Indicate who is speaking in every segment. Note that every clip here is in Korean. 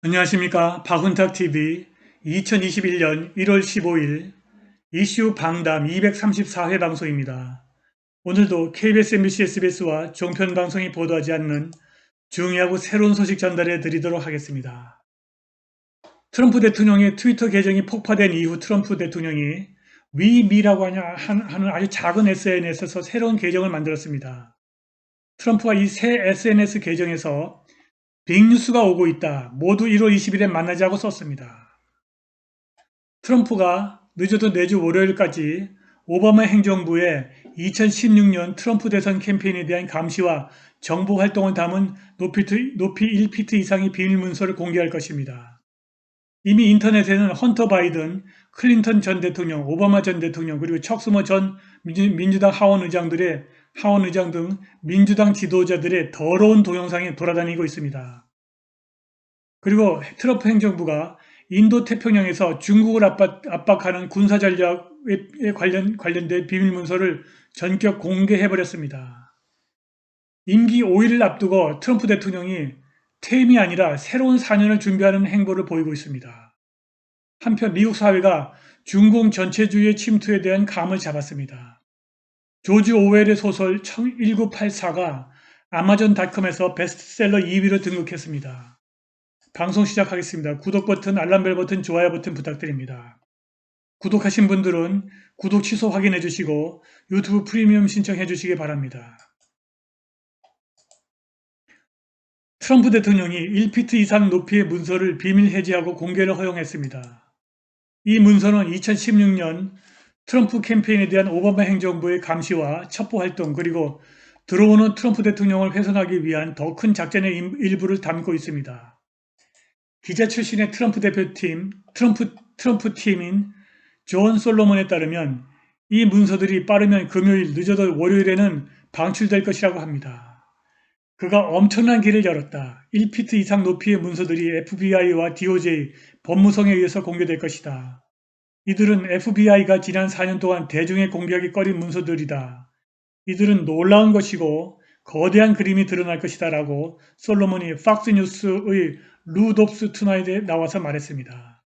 Speaker 1: 안녕하십니까. 박훈탁TV 2021년 1월 15일 이슈 방담 234회 방송입니다. 오늘도 KBS, MBC, SBS와 종편 방송이 보도하지 않는 중요하고 새로운 소식 전달해 드리도록 하겠습니다. 트럼프 대통령의 트위터 계정이 폭파된 이후 트럼프 대통령이 위미라고 하는 아주 작은 SNS에서 새로운 계정을 만들었습니다. 트럼프가 이 새 SNS 계정에서 빅뉴스가 오고 있다. 모두 1월 20일에 만나자고 썼습니다. 트럼프가 늦어도 내주 월요일까지 오바마 행정부의 2016년 트럼프 대선 캠페인에 대한 감시와 정보 활동을 담은 높이 1피트 이상의 비밀 문서를 공개할 것입니다. 이미 인터넷에는 헌터 바이든, 클린턴 전 대통령, 오바마 전 대통령, 그리고 척스머 전 민주당 하원 의장 등 민주당 지도자들의 더러운 동영상이 돌아다니고 있습니다. 그리고 트럼프 행정부가 인도 태평양에서 중국을 압박하는 군사 전략에 관련된 비밀 문서를 전격 공개해버렸습니다. 임기 5일을 앞두고 트럼프 대통령이 퇴임이 아니라 새로운 4년을 준비하는 행보를 보이고 있습니다. 한편 미국 사회가 중공 전체주의의 침투에 대한 감을 잡았습니다. 조지 오웰의 소설 1984가 아마존닷컴에서 베스트셀러 2위로 등극했습니다. 방송 시작하겠습니다. 구독 버튼, 알람벨 버튼, 좋아요 버튼 부탁드립니다. 구독하신 분들은 구독 취소 확인해 주시고 유튜브 프리미엄 신청해 주시기 바랍니다. 트럼프 대통령이 1피트 이상 높이의 문서를 비밀 해지하고 공개를 허용했습니다. 이 문서는 2016년 트럼프 캠페인에 대한 오바마 행정부의 감시와 첩보 활동 그리고 들어오는 트럼프 대통령을 훼손하기 위한 더 큰 작전의 일부를 담고 있습니다. 기자 출신의 트럼프 대표팀, 트럼프 팀인 존 솔로몬에 따르면 이 문서들이 빠르면 금요일, 늦어도 월요일에는 방출될 것이라고 합니다. 그가 엄청난 길을 열었다. 1피트 이상 높이의 문서들이 FBI와 DOJ, 법무성에 의해서 공개될 것이다. 이들은 FBI가 지난 4년 동안 대중에 공개하기 꺼린 문서들이다. 이들은 놀라운 것이고 거대한 그림이 드러날 것이다 라고 솔로몬이 팍스뉴스의 루덥스 투나잇에 나와서 말했습니다.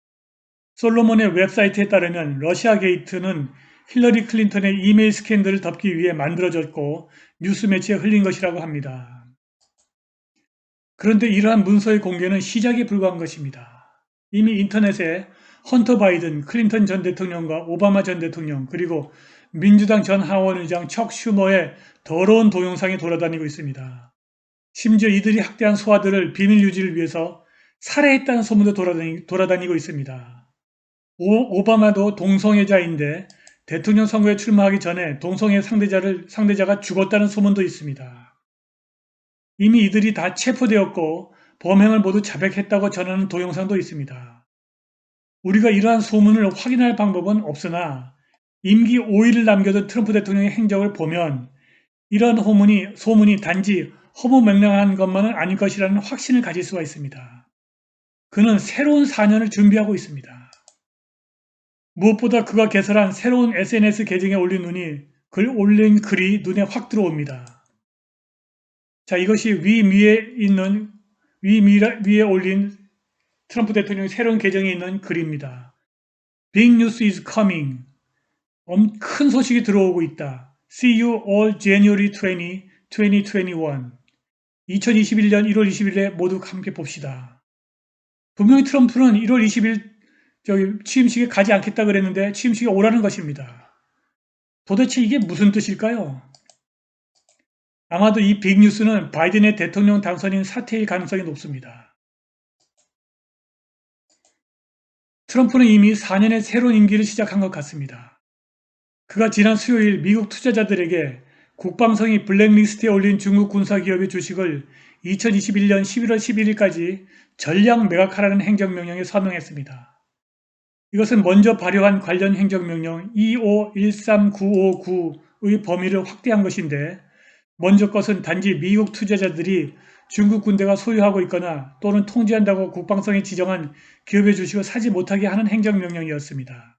Speaker 1: 솔로몬의 웹사이트에 따르면 러시아 게이트는 힐러리 클린턴의 이메일 스캔들을 덮기 위해 만들어졌고 뉴스 매체에 흘린 것이라고 합니다. 그런데 이러한 문서의 공개는 시작에 불과한 것입니다. 이미 인터넷에 헌터 바이든, 클린턴 전 대통령과 오바마 전 대통령 그리고 민주당 전 하원의장 척 슈머의 더러운 동영상이 돌아다니고 있습니다. 심지어 이들이 학대한 소아들을 비밀 유지를 위해서 살해했다는 소문도 돌아다니고 있습니다. 오바마도 동성애자인데 대통령 선거에 출마하기 전에 동성애 상대자가 죽었다는 소문도 있습니다. 이미 이들이 다 체포되었고 범행을 모두 자백했다고 전하는 동영상도 있습니다. 우리가 이러한 소문을 확인할 방법은 없으나 임기 5일을 남겨둔 트럼프 대통령의 행적을 보면 이러한 소문이 단지 허무맹랑한 것만은 아닐 것이라는 확신을 가질 수가 있습니다. 그는 새로운 4년을 준비하고 있습니다. 무엇보다 그가 개설한 새로운 SNS 계정에 올린 글이 눈에 확 들어옵니다. 자, 이것이 위에 올린 트럼프 대통령의 새로운 계정에 있는 글입니다. Big news is coming. 큰 소식이 들어오고 있다. See you all January 20, 2021. 2021년 1월 20일에 모두 함께 봅시다. 분명히 트럼프는 1월 20일 취임식에 가지 않겠다 그랬는데 취임식에 오라는 것입니다. 도대체 이게 무슨 뜻일까요? 아마도 이 빅뉴스는 바이든의 대통령 당선인 사퇴일 가능성이 높습니다. 트럼프는 이미 4년의 새로운 임기를 시작한 것 같습니다. 그가 지난 수요일 미국 투자자들에게 국방성이 블랙리스트에 올린 중국 군사기업의 주식을 2021년 11월 11일까지 전량 매각하라는 행정명령에 서명했습니다. 이것은 먼저 발효한 관련 행정명령 2513959의 범위를 확대한 것인데 먼저 것은 단지 미국 투자자들이 중국 군대가 소유하고 있거나 또는 통제한다고 국방성이 지정한 기업의 주식을 사지 못하게 하는 행정명령이었습니다.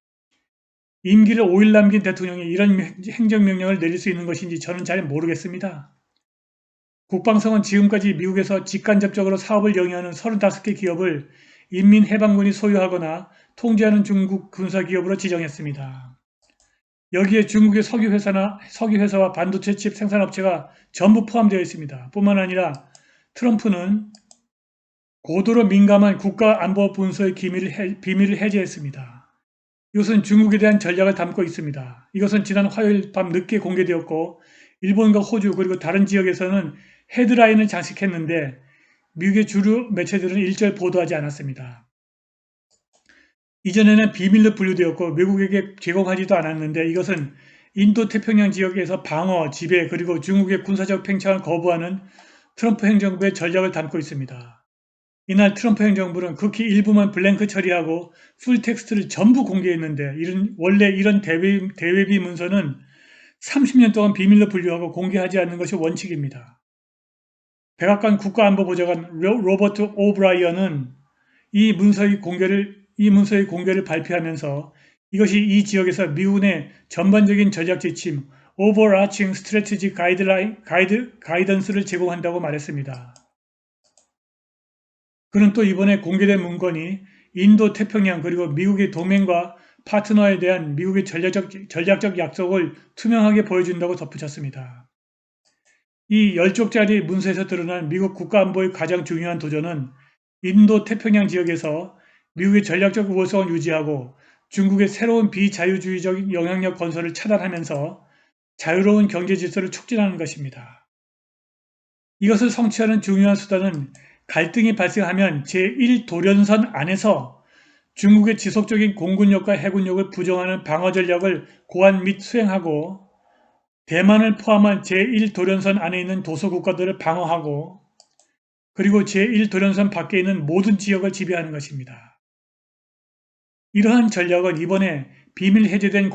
Speaker 1: 임기를 5일 남긴 대통령이 이런 행정명령을 내릴 수 있는 것인지 저는 잘 모르겠습니다. 국방성은 지금까지 미국에서 직간접적으로 사업을 영위하는 35개 기업을 인민해방군이 소유하거나 통제하는 중국 군사기업으로 지정했습니다. 여기에 중국의 석유회사와 반도체 칩 생산업체가 전부 포함되어 있습니다. 뿐만 아니라 트럼프는 고도로 민감한 국가안보 문서의 비밀을 해제했습니다. 이것은 중국에 대한 전략을 담고 있습니다. 이것은 지난 화요일 밤 늦게 공개되었고 일본과 호주 그리고 다른 지역에서는 헤드라인을 장식했는데 미국의 주류 매체들은 일절 보도하지 않았습니다. 이전에는 비밀로 분류되었고 외국에게 제공하지도 않았는데 이것은 인도태평양 지역에서 방어, 지배 그리고 중국의 군사적 팽창을 거부하는 트럼프 행정부의 전략을 담고 있습니다. 이날 트럼프 행정부는 극히 일부만 블랭크 처리하고 풀텍스트를 전부 공개했는데 원래 이런 대외비 문서는 30년 동안 비밀로 분류하고 공개하지 않는 것이 원칙입니다. 백악관 국가안보보좌관 로버트 오브라이언은 이 문서의 공개를 발표하면서 이것이 이 지역에서 미군의 전반적인 전략 지침, Overarching Strategic Guidance를 제공한다고 말했습니다. 그는 또 이번에 공개된 문건이 인도 태평양 그리고 미국의 동맹과 파트너에 대한 미국의 전략적 약속을 투명하게 보여준다고 덧붙였습니다. 이 10쪽짜리 문서에서 드러난 미국 국가안보의 가장 중요한 도전은 인도 태평양 지역에서 미국의 전략적 우월성을 유지하고 중국의 새로운 비자유주의적 영향력 건설을 차단하면서 자유로운 경제 질서를 촉진하는 것입니다. 이것을 성취하는 중요한 수단은 갈등이 발생하면 제1도련선 안에서 중국의 지속적인 공군력과 해군력을 부정하는 방어 전략을 고안 및 수행하고 대만을 포함한 제1도련선 안에 있는 도서국가들을 방어하고 그리고 제1도련선 밖에 있는 모든 지역을 지배하는 것입니다. 이러한 전략은 이번에 비밀 해제되고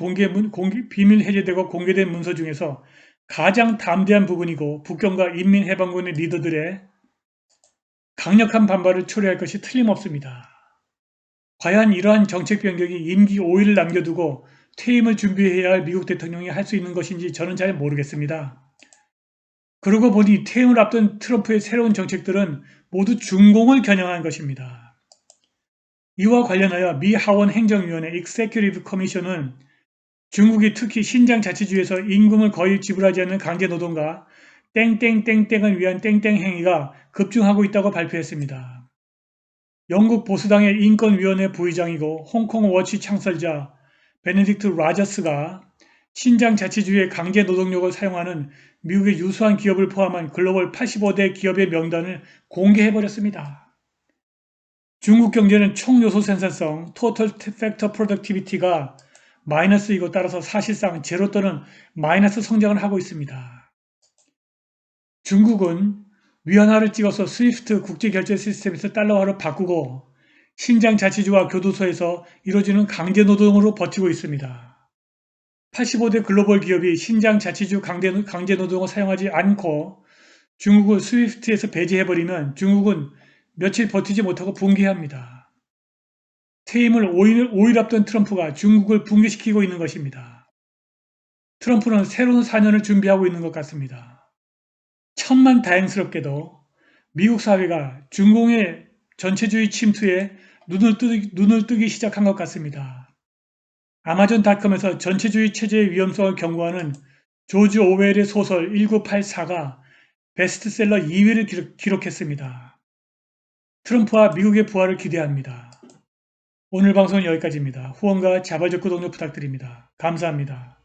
Speaker 1: 공개된 문서 중에서 가장 담대한 부분이고 북경과 인민해방군의 리더들의 강력한 반발을 초래할 것이 틀림없습니다. 과연 이러한 정책 변경이 임기 5일을 남겨두고 퇴임을 준비해야 할 미국 대통령이 할 수 있는 것인지 저는 잘 모르겠습니다. 그러고 보니 퇴임을 앞둔 트럼프의 새로운 정책들은 모두 중공을 겨냥한 것입니다. 이와 관련하여 미 하원 행정위원회 Executive Commission은 중국이 특히 신장 자치주에서 임금을 거의 지불하지 않는 강제노동과 땡땡땡땡을 위한 땡땡 행위가 급증하고 있다고 발표했습니다. 영국 보수당의 인권위원회 부의장이고 홍콩 워치 창설자 베네딕트 라저스가 신장 자치주의 강제 노동력을 사용하는 미국의 유수한 기업을 포함한 글로벌 85대 기업의 명단을 공개해버렸습니다. 중국 경제는 총 요소 생산성 (Total Factor Productivity가) 마이너스이고 따라서 사실상 제로 또는 마이너스 성장을 하고 있습니다. 중국은 위안화를 찍어서 스위프트 국제결제 시스템에서 달러화로 바꾸고 신장 자치주와 교도소에서 이루어지는 강제노동으로 버티고 있습니다. 85대 글로벌 기업이 신장 자치주 강제노동을 사용하지 않고 중국을 스위프트에서 배제해버리면 중국은 며칠 버티지 못하고 붕괴합니다. 퇴임을 5일 앞둔 트럼프가 중국을 붕괴시키고 있는 것입니다. 트럼프는 새로운 4년을 준비하고 있는 것 같습니다. 천만다행스럽게도 미국 사회가 중공의 전체주의 침투에 눈을 뜨기 시작한 것 같습니다. 아마존닷컴에서 전체주의 체제의 위험성을 경고하는 조지 오웰의 소설 1984가 베스트셀러 2위를 기록했습니다. 트럼프와 미국의 부활을 기대합니다. 오늘 방송은 여기까지입니다. 후원과 자발적 구독료 부탁드립니다. 감사합니다.